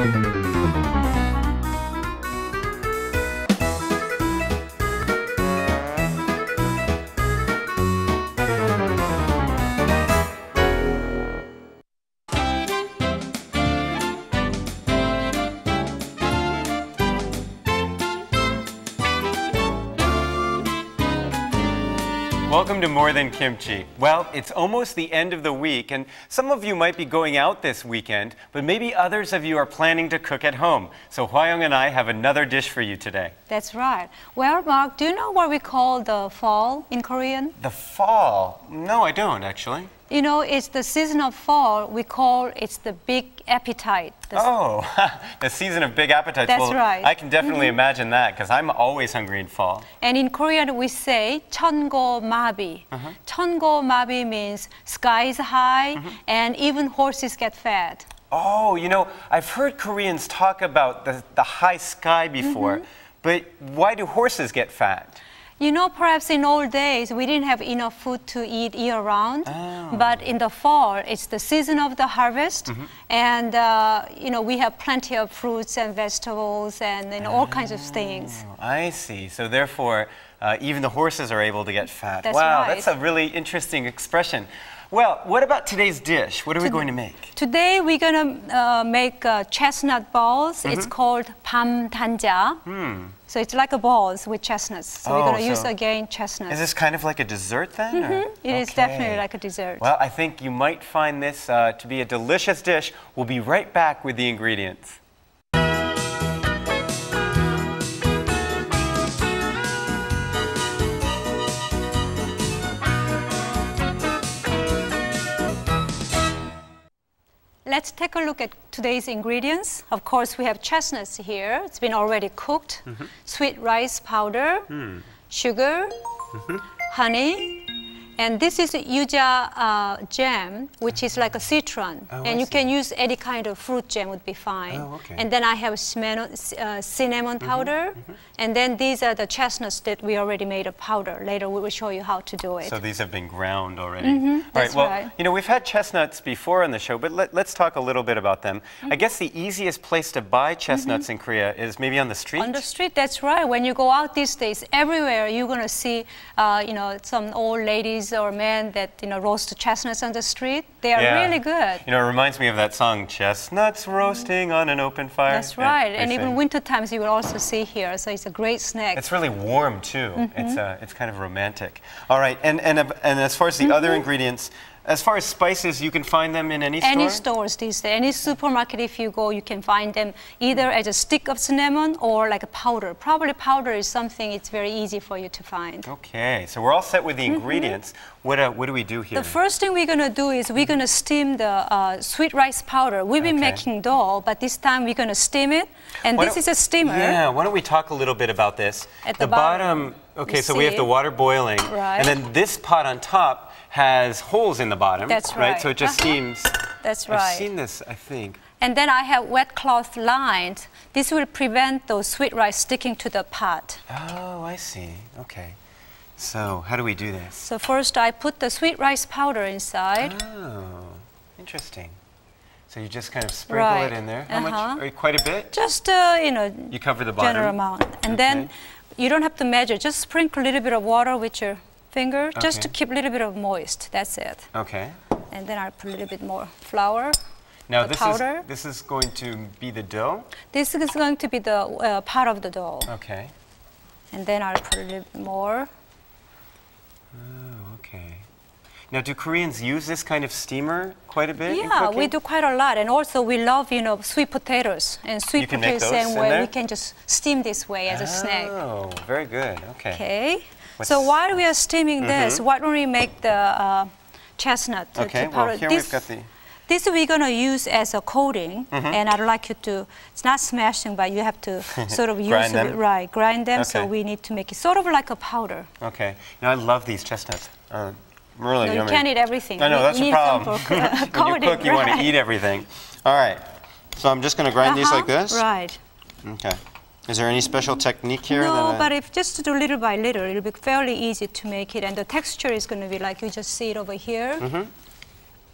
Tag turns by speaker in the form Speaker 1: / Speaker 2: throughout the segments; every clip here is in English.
Speaker 1: Welcome to More Than Kimchi. Well, it's almost the end of the week, and some of you might be going out this weekend, but maybe others of you are planning to cook at home. So Hwayoung and I have another dish for you today.
Speaker 2: That's right. Well, Mark, do you know what we call the fall in Korean?
Speaker 1: The fall? No, I don't, actually.
Speaker 2: You know, it's the season of fall. We call it's the big appetite.
Speaker 1: Oh, the season of big appetites.
Speaker 2: That's
Speaker 1: well,
Speaker 2: right.
Speaker 1: I can definitely imagine that, because I'm always hungry in fall.
Speaker 2: And in Korean, we say 천고마비. 천고마비 means sky is high, and even horses get fed.
Speaker 1: Oh, you know, I've heard Koreans talk about the high sky before, but why do horses get fat?
Speaker 2: You know, perhaps in old days, we didn't have enough food to eat year-round.
Speaker 1: Oh.
Speaker 2: But in the fall, it's the season of the harvest. And, you know, we have plenty of fruits and vegetables and all kinds of things.
Speaker 1: I see. So therefore, even the horses are able to get fat.
Speaker 2: That's
Speaker 1: wow,
Speaker 2: right.
Speaker 1: That's a really interesting expression. Well, what about today's dish? What are we going to make?
Speaker 2: Today, we're going to make chestnut balls. It's called 밤단자. So it's like a balls with chestnuts. So we're going to use again chestnuts.
Speaker 1: Is this kind of like a dessert then?
Speaker 2: It is definitely like a dessert.
Speaker 1: Well, I think you might find this to be a delicious dish. We'll be right back with the ingredients.
Speaker 2: Let's take a look at today's ingredients. Of course, we have chestnuts here. It's been already cooked. Sweet rice powder, sugar, honey, and this is yuja jam, which is like a citron. And you can use any kind of fruit jam would be fine.
Speaker 1: Oh, okay.
Speaker 2: And then I have cinnamon powder. And then these are the chestnuts that we already made a powder. Later we will show you how to do it.
Speaker 1: So these have been ground already. All right, well,
Speaker 2: right.
Speaker 1: you know, we've had chestnuts before on the show, but let's talk a little bit about them. I guess the easiest place to buy chestnuts in Korea is maybe on the street?
Speaker 2: On the street, that's right. When you go out these days, everywhere you're going to see, you know, some old ladies or men that, you know, roast chestnuts on the street. They are really good.
Speaker 1: You know, it reminds me of that song, Chestnuts Roasting on an Open Fire.
Speaker 2: That's right.
Speaker 1: Yeah,
Speaker 2: and
Speaker 1: they
Speaker 2: even
Speaker 1: sing.
Speaker 2: winter times you will also see here. So it's a great snack.
Speaker 1: It's really warm too. It's kind of romantic. All right, and as far as the other ingredients, as far as spices, you can find them in any store?
Speaker 2: Any stores these days, any supermarket if you go, you can find them either as a stick of cinnamon or like a powder. Probably powder is something it's very easy for you to find.
Speaker 1: Okay, so we're all set with the ingredients. What do we do here?
Speaker 2: The first thing we're going to do is we're going to steam the sweet rice powder. We've been making dough, but this time we're going to steam it. And this is a steamer.
Speaker 1: Yeah, why don't we talk a little bit about this?
Speaker 2: At the bottom,
Speaker 1: okay, so we have the water boiling.
Speaker 2: Right.
Speaker 1: And then this pot on top has holes in the bottom.
Speaker 2: That's right.
Speaker 1: So it just steams.
Speaker 2: That's right.
Speaker 1: I've seen this, I think.
Speaker 2: And then I have wet cloth lined. This will prevent those sweet rice sticking to the pot.
Speaker 1: Oh, I see. Okay. So how do we do this?
Speaker 2: So first I put the sweet rice powder inside.
Speaker 1: Oh, interesting. So you just kind of sprinkle it in there. How much? Quite a bit?
Speaker 2: Just, you know,
Speaker 1: you cover the bottom.
Speaker 2: General amount. And then you don't have to measure. Just sprinkle a little bit of water with your finger, just to keep a little bit of moist. That's it.
Speaker 1: Okay.
Speaker 2: And then I'll put a little bit more flour.
Speaker 1: Now
Speaker 2: powder.
Speaker 1: This is going to be the dough?
Speaker 2: This is going to be the part of the dough.
Speaker 1: Okay.
Speaker 2: And then I'll put a little bit more.
Speaker 1: Oh, okay. Now, do Koreans use this kind of steamer quite a bit?
Speaker 2: Yeah, we do quite a lot. And also we love, you know, sweet potatoes. And sweet potatoes, same way, we can just steam this way as a snack.
Speaker 1: Oh, very good. Okay.
Speaker 2: Okay. So while we are steaming this, why don't we make the chestnut?
Speaker 1: Okay, well, here we've got the...
Speaker 2: This we're going to use as a coating, and I'd like you to, it's not smashing, but you have to sort of use it, right, grind them, so we need to make it sort of like a powder.
Speaker 1: Okay. Now, I love these chestnuts. Really yummy.
Speaker 2: You can't eat everything.
Speaker 1: I know, that's the problem.
Speaker 2: When
Speaker 1: you cook, you want to eat everything. All right. So I'm just going to grind these like this?
Speaker 2: Right.
Speaker 1: Okay. Is there any special technique here?
Speaker 2: No, but if just to do little by little, it'll be fairly easy to make it, and the texture is going to be like you just see it over here.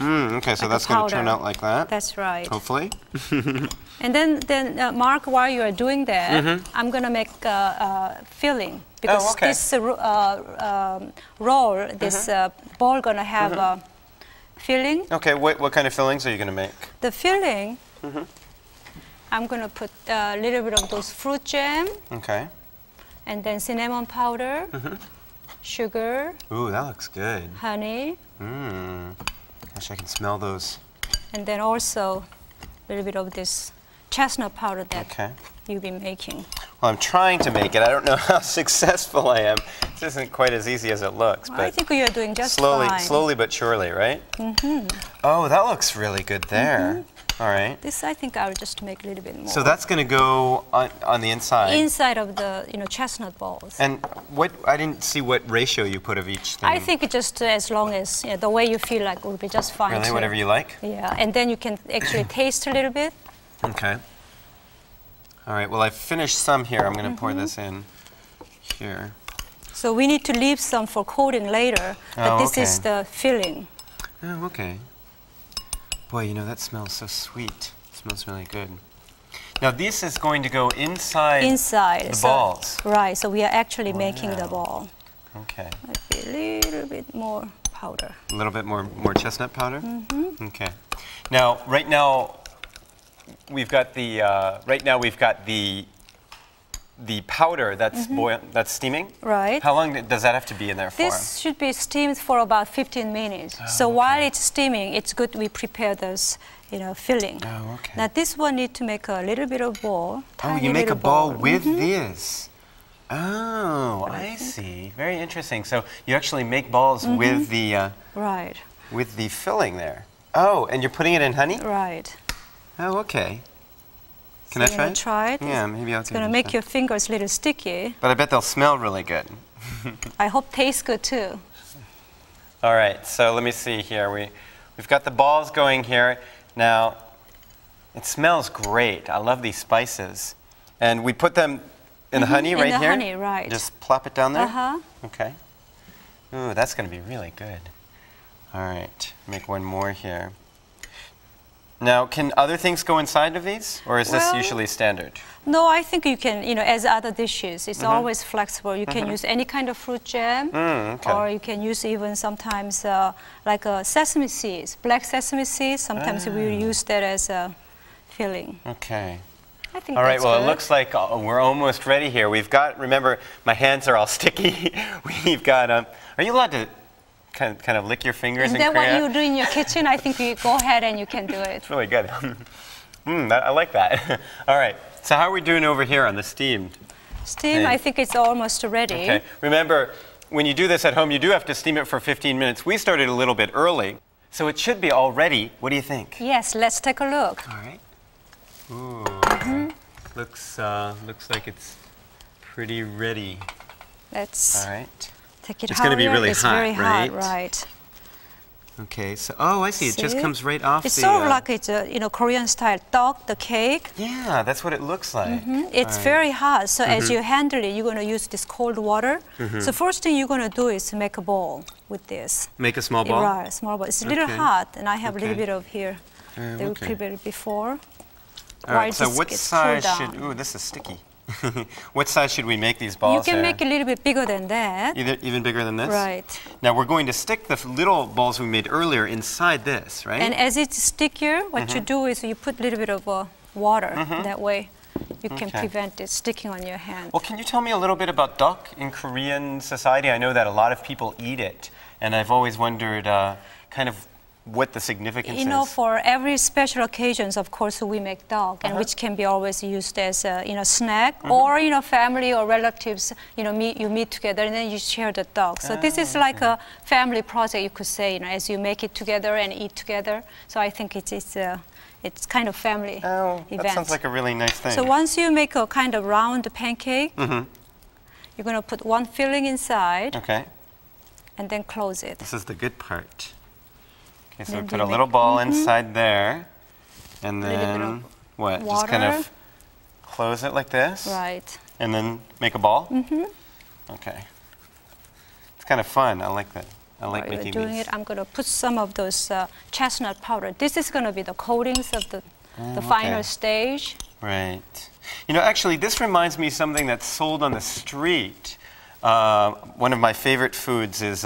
Speaker 1: Okay, so that's going to turn out like that.
Speaker 2: That's right.
Speaker 1: Hopefully.
Speaker 2: And then Mark, while you are doing that, I'm going to make filling. Because this roll, this ball going to have a filling.
Speaker 1: Okay, what kind of fillings are you going to make?
Speaker 2: The filling, I'm going to put a little bit of those fruit jam.
Speaker 1: Okay.
Speaker 2: And then cinnamon powder, sugar.
Speaker 1: Ooh, that looks good.
Speaker 2: Honey.
Speaker 1: Gosh, I can smell those.
Speaker 2: And then also a little bit of this chestnut powder that you've been making.
Speaker 1: Well, I'm trying to make it. I don't know how successful I am. This isn't quite as easy as it looks.
Speaker 2: Well,
Speaker 1: but
Speaker 2: I think you're doing just
Speaker 1: fine.
Speaker 2: fine.
Speaker 1: Slowly but surely, right? Oh, that looks really good there. All right.
Speaker 2: This, I think I'll just make a little bit more.
Speaker 1: So that's going to go on the inside?
Speaker 2: Inside of the chestnut balls.
Speaker 1: And I didn't see what ratio you put of each thing.
Speaker 2: I think just as long as the way you feel like will be just fine.
Speaker 1: Really,
Speaker 2: too.
Speaker 1: whatever you like?
Speaker 2: Yeah, and then you can actually taste a little bit.
Speaker 1: Okay. All right, well, I've finished some here. I'm going to pour this in here.
Speaker 2: So we need to leave some for coating later, but this is the filling.
Speaker 1: Oh, okay. Boy, you know, that smells so sweet. It smells really good. Now, this is going to go inside the balls.
Speaker 2: Right, so we are actually making the ball.
Speaker 1: Okay.
Speaker 2: Might be a little bit more powder.
Speaker 1: A little bit more chestnut powder? Okay. Now, right now, we've got the the powder that's that's steaming.
Speaker 2: Right.
Speaker 1: How long does that have to be in there for?
Speaker 2: This should be steamed for about 15 minutes. So while it's steaming, it's good we prepare this, filling.
Speaker 1: Oh, okay.
Speaker 2: Now this one need to make a little bit of ball.
Speaker 1: Oh, you make a ball with this. Oh, I see. Very interesting. So you actually make balls with the with the filling there. Oh, and you're putting it in honey?
Speaker 2: Right.
Speaker 1: Oh, okay. Can
Speaker 2: I
Speaker 1: try it?
Speaker 2: Try it?
Speaker 1: Yeah, maybe I'll
Speaker 2: It's going to make your fingers a little sticky.
Speaker 1: But I bet they'll smell really good.
Speaker 2: I hope tastes good too.
Speaker 1: All right, so let me see here. We've got the balls going here. Now, it smells great. I love these spices. And we put them in the honey right here?
Speaker 2: In the honey, right.
Speaker 1: Just plop it down there? Okay. Ooh, that's going to be really good. All right, make one more here. Now, can other things go inside of these, or is this usually standard?
Speaker 2: No, I think you can, as other dishes, it's always flexible. You can use any kind of fruit jam, or you can use even sometimes like sesame seeds, black sesame seeds. Sometimes we will use that as a filling.
Speaker 1: Okay.
Speaker 2: I think
Speaker 1: all right,
Speaker 2: that's
Speaker 1: well,
Speaker 2: good.
Speaker 1: It looks like we're almost ready here. We've got, remember, my hands are all sticky. We've got, are you allowed to kind of lick your fingers?
Speaker 2: Is that what you do in your kitchen? I think you go ahead and you can do it.
Speaker 1: It's really good. I like that. All right. So how are we doing over here on the steamed?
Speaker 2: Steam, I think it's almost ready.
Speaker 1: Okay. Remember, when you do this at home, you do have to steam it for 15 minutes. We started a little bit early, so it should be all ready. What do you think?
Speaker 2: Yes, let's take a look.
Speaker 1: All right. Ooh. Looks like it's pretty ready.
Speaker 2: Let's.
Speaker 1: All right.
Speaker 2: Take it
Speaker 1: it's going to be really
Speaker 2: it's
Speaker 1: hot,
Speaker 2: very
Speaker 1: right?
Speaker 2: hot, right?
Speaker 1: Okay, so I see. It just comes right off.
Speaker 2: It's sort of like it's a Korean style dog, the cake.
Speaker 1: Yeah, that's what it looks like.
Speaker 2: It's very hot, so as you handle it, you're going to use this cold water. So first thing you're going to do is make a ball with this.
Speaker 1: Make a small ball.
Speaker 2: Right, small ball. It's a little hot, and I have a little bit of here. They were prepared before.
Speaker 1: All right. So what size should? Ooh, this is sticky. What size should we make these balls?
Speaker 2: You can make a little bit bigger than that.
Speaker 1: Even bigger than this?
Speaker 2: Right.
Speaker 1: Now we're going to stick the little balls we made earlier inside this, right?
Speaker 2: And as it's stickier, what you do is you put a little bit of water. That way you can prevent it sticking on your hand.
Speaker 1: Well, can you tell me a little bit about duck in Korean society? I know that a lot of people eat it, and I've always wondered kind of what the significance is.
Speaker 2: For every special occasions, of course, we make duck, and which can be always used as a snack, or family or relatives, you meet together and then you share the duck. So this is like a family project, you could say, as you make it together and eat together. So I think it's kind of family event.
Speaker 1: That sounds like a really nice thing.
Speaker 2: So once you make a kind of round pancake, you're going to put one filling inside.
Speaker 1: Okay.
Speaker 2: And then close it.
Speaker 1: This is the good part. Okay, so we put a little ball inside there, and then what?
Speaker 2: Water.
Speaker 1: Just kind of close it like this?
Speaker 2: Right.
Speaker 1: And then make a ball? Okay. It's kind of fun. I like that. I like making
Speaker 2: doing
Speaker 1: these.
Speaker 2: it, I'm going to put some of those chestnut powder. This is going to be the coatings of the the final stage.
Speaker 1: Right. You know, actually, this reminds me of something that's sold on the street. One of my favorite foods is,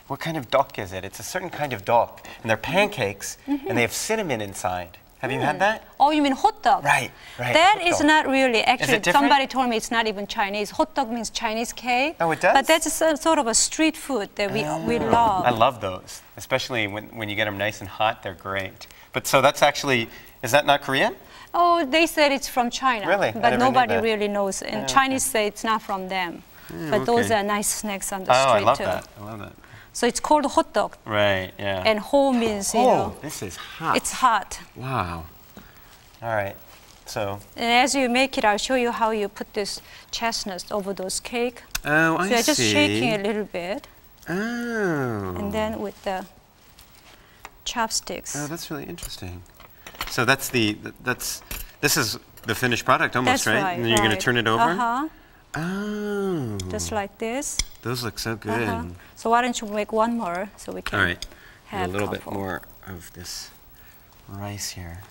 Speaker 1: what kind of dok is it? It's a certain kind of dok. And they're pancakes, and they have cinnamon inside. Have you had that?
Speaker 2: Oh, you mean hot dog?
Speaker 1: Right, right.
Speaker 2: That is not really, actually,
Speaker 1: it different?
Speaker 2: somebody told me it's not even Chinese. Hot dog means Chinese cake.
Speaker 1: Oh, it does?
Speaker 2: But that's a sort of a street food that we love.
Speaker 1: I love those, especially when you get them nice and hot, they're great. But so that's actually, is that not Korean?
Speaker 2: Oh, they said it's from China.
Speaker 1: Really?
Speaker 2: But nobody really knows. And Chinese say it's not from them. But those are nice snacks on the street,
Speaker 1: I love
Speaker 2: too.
Speaker 1: that. I love that.
Speaker 2: So it's called hot dog.
Speaker 1: Right, yeah.
Speaker 2: And ho means, you know.
Speaker 1: This is hot.
Speaker 2: It's hot.
Speaker 1: Wow. All right, so.
Speaker 2: And as you make it, I'll show you how you put this chestnuts over those cake.
Speaker 1: Oh, I see.
Speaker 2: So you're just shaking a little bit.
Speaker 1: Oh.
Speaker 2: And then with the chopsticks.
Speaker 1: Oh, that's really interesting. So that's this is the finished product almost,
Speaker 2: That's
Speaker 1: right?
Speaker 2: right,
Speaker 1: And then you're going to turn it over?
Speaker 2: Uh-huh.
Speaker 1: Oh.
Speaker 2: Just like this.
Speaker 1: Those look so good.
Speaker 2: So why don't you make one more so we can
Speaker 1: All right.
Speaker 2: have
Speaker 1: a little
Speaker 2: couple.
Speaker 1: bit more of this rice here.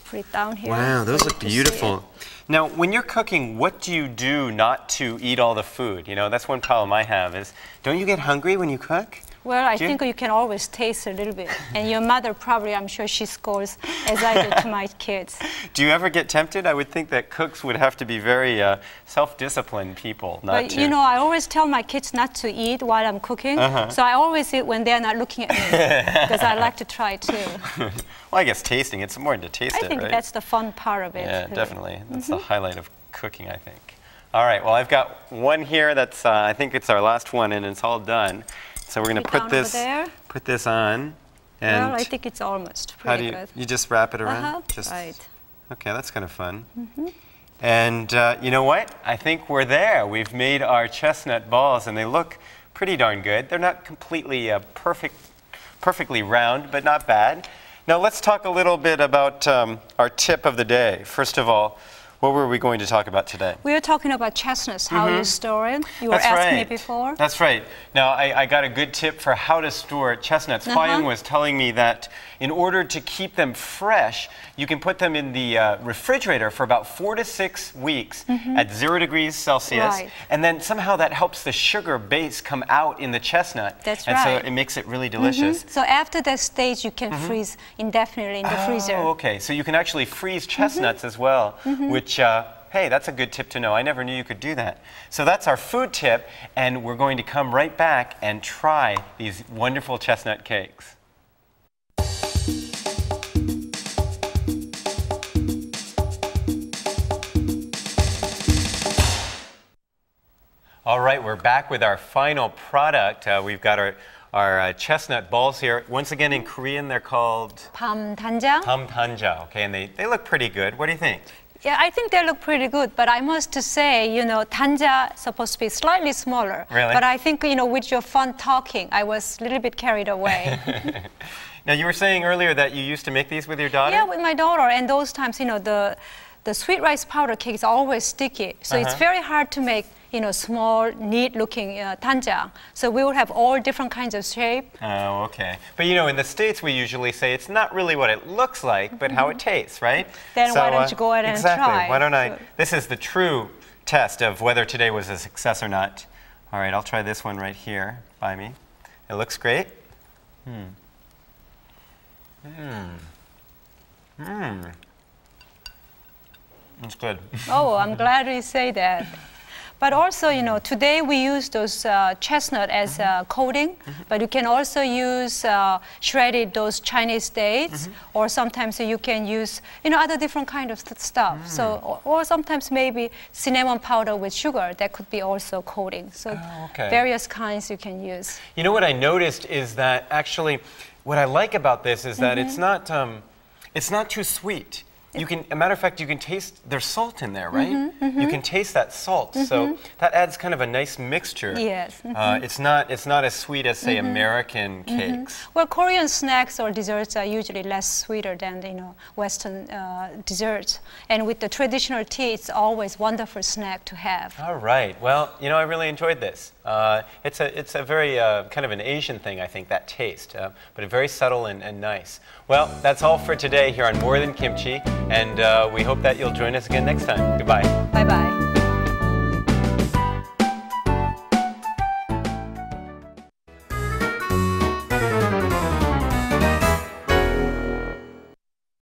Speaker 2: Put it down here.
Speaker 1: Wow, those
Speaker 2: for you
Speaker 1: look
Speaker 2: to see
Speaker 1: beautiful.
Speaker 2: it.
Speaker 1: Now, when you're cooking, what do you do not to eat all the food? You know, that's one problem I have is, don't you get hungry when you cook?
Speaker 2: Well, I think you can always taste a little bit. And your mother probably, I'm sure she scolds as I do to my kids.
Speaker 1: Do you ever get tempted? I would think that cooks would have to be very self-disciplined people, not
Speaker 2: But
Speaker 1: to.
Speaker 2: you know, I always tell my kids not to eat while I'm cooking. So I always eat when they're not looking at me. Because I like to try too.
Speaker 1: Well, I guess tasting, it's more to taste
Speaker 2: I think
Speaker 1: right?
Speaker 2: that's the fun part of it.
Speaker 1: Yeah, definitely. That's the highlight of cooking, I think. All right, well, I've got one here that's, I think it's our last one, and it's all done. So we're going to put this on. And
Speaker 2: well, I think it's almost
Speaker 1: how
Speaker 2: pretty
Speaker 1: do
Speaker 2: good.
Speaker 1: you just wrap it around? Just,
Speaker 2: right.
Speaker 1: Okay, that's kind of fun. And you know what? I think we're there. We've made our chestnut balls, and they look pretty darn good. They're not completely perfectly round, but not bad. Now let's talk a little bit about our tip of the day. First of all, what were we going to talk about today?
Speaker 2: We were talking about chestnuts, how you store it. You were asking me before.
Speaker 1: That's right. Now, I got a good tip for how to store chestnuts. Huayong was telling me that in order to keep them fresh, you can put them in the refrigerator for about 4 to 6 weeks at 0 degrees Celsius.
Speaker 2: Right.
Speaker 1: And then somehow that helps the sugar base come out in the chestnut.
Speaker 2: That's
Speaker 1: and
Speaker 2: right.
Speaker 1: so it makes it really delicious.
Speaker 2: So after that stage, you can freeze indefinitely in the freezer.
Speaker 1: Oh, okay. So you can actually freeze chestnuts as well, which, hey, that's a good tip to know. I never knew you could do that. So that's our food tip, and we're going to come right back and try these wonderful chestnut cakes. All right, we're back with our final product. We've got our chestnut balls here. Once again, in Korean, they're called
Speaker 2: 밤단장.
Speaker 1: 밤단장. Okay, and they look pretty good. What do you think?
Speaker 2: Yeah, I think they look pretty good, but I must say, you know, tanja is supposed to be slightly smaller.
Speaker 1: Really?
Speaker 2: But I think, you know, with your fun talking, I was a little bit carried away.
Speaker 1: Now, you were saying earlier that you used to make these with your daughter?
Speaker 2: Yeah, with my daughter, and those times, you know, the sweet rice powder cake is always sticky, so it's very hard to make, you know, small, neat-looking tanja. So we would have all different kinds of shape.
Speaker 1: Oh, okay. But you know, in the States, we usually say it's not really what it looks like, but how it tastes, right?
Speaker 2: Then why don't you go ahead and
Speaker 1: exactly.
Speaker 2: try?
Speaker 1: Why don't I? This is the true test of whether today was a success or not. All right, I'll try this one right here by me. It looks great. It's good.
Speaker 2: Oh, I'm glad you say that. But also, you know, today we use those chestnut as coating, but you can also use shredded those Chinese dates, or sometimes you can use, you know, other different kind of stuff. So, or sometimes maybe cinnamon powder with sugar, that could be also coating. So various kinds you can use.
Speaker 1: You know what I noticed is that actually, what I like about this is that it's not too sweet. You can, a matter of fact, you can taste, there's salt in there, right? You can taste that salt, so that adds kind of a nice mixture.
Speaker 2: Yes.
Speaker 1: It's not as sweet as, say, American cakes.
Speaker 2: Well, Korean snacks or desserts are usually less sweeter than, you know, Western desserts. And with the traditional tea, it's always a wonderful snack to have.
Speaker 1: All right. Well, you know, I really enjoyed this. It's a very kind of an Asian thing, I think, that taste, but very subtle and nice. Well, that's all for today here on More Than Kimchi, and we hope that you'll join us again next time. Goodbye.
Speaker 2: Bye-bye.